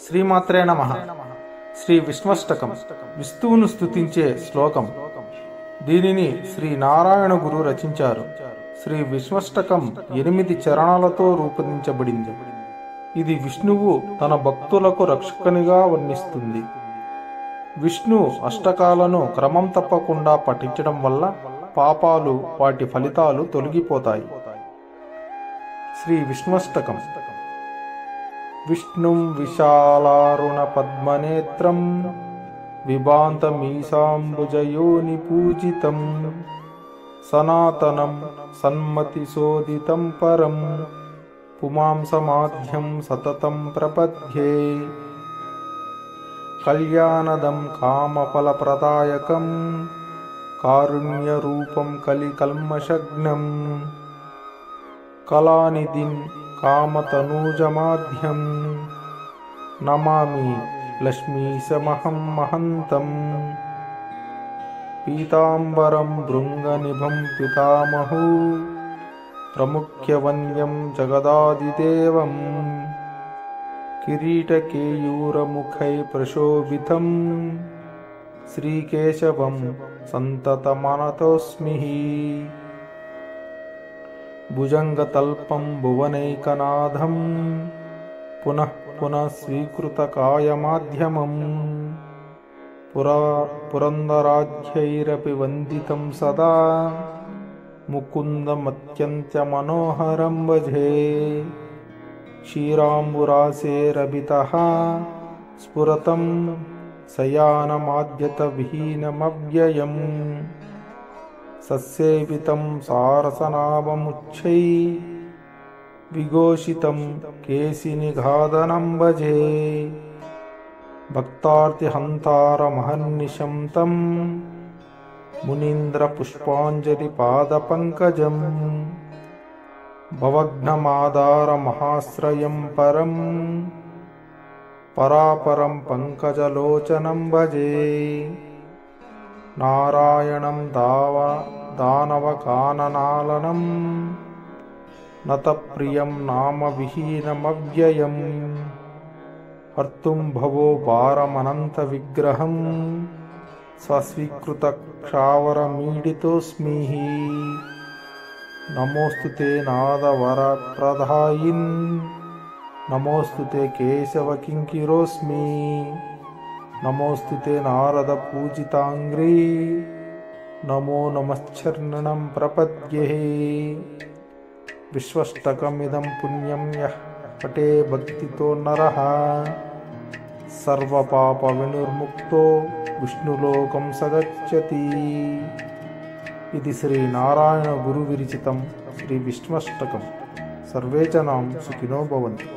శ్రీమాత్రే నమః. శ్రీ విష్ణుష్టకం విష్ణువును స్తుతించే శ్లోకం. దీనిని శ్రీ నారాయణ గురు రచించారు. శ్రీ విష్ణుష్టకం 8 చరణాలతో రూపొందించబడింది. ఇది విష్ణువు తన భక్తులకు రక్షకునిగా వర్ణిస్తుంది. విష్ణు అష్టకాలను క్రమం తప్పకుండా పఠించడం వల్ల పాపాలు వాటి ఫలితాలు తొలగిపోతాయి. శ్రీ విష్ణుష్టకం. విష్ణుం విశాలారుణ పద్మనేత్రం విభాంతమీశాంబుజయోని పూజితం సనాతనం సన్మతిశోదితం పరం పుమాంసమాధ్యం సతతం ప్రపద్యే కళ్యాణదం కామఫలప్రదాయకం కారుణ్యరూపం కలికల్మషగ్నం కళానిధిం కామతనూజమాధ్యం నమామి లక్ష్మీశమహం మహంతం పీతాంబరం భృంగనిభం పితామహూ ప్రముఖ్యవన్యం జగదాదిదేవం కిరీటకేయూరముఖై ప్రశోభితం శ్రీకేశవం సంతతమనతోస్మి భుజంగతల్పం భువనైకనాథం పునః పునః స్వీకృతకాయమాధ్యమం పురందరాధ్యైరపి వందితం సదా ముకుందమత్యంత్యమనోహరం భజే క్షీరాంబురాసేరభితః స్ఫురతం శయానమాద్యత విహీనమవ్యయం సస్సేవితం సారసనాభముచ్చై విఘోషితం కేశినిఘాదనం భజే భక్తార్తిహంతారమహర్నిశం తం మునీంద్రపుష్పాంజలిపాదపంకజం భవఘ్నమాదారమహాశ్రయం పరం పరాపరం పంకజలోచనం భజే నారాయణం దానవకాననాలనం నతప్రియం నామవిహీనమవ్యయం హర్తుం భవో భారమనంతవిగ్రహం స్వస్వీకృతక్షావరమీడితోస్మి నమోస్తుతే నాదవరప్రదాయిన్ నమోస్తుతే కేశవకింకిరోస్మి నమోస్తుతే నారద పూజితాంగ్రీ నమో నమశ్చరణం ప్రపద్యే విశ్వష్టకమిదం పుణ్యం యః పఠే భక్తితో నరః సర్వపాప వినిర్ముక్తో విష్ణులోకం సగచ్చతి. ఇది శ్రీ నారాయణ గురు విరచితం శ్రీ విష్ణుష్టకం. సర్వే జనాః సుఖినో భవంతు.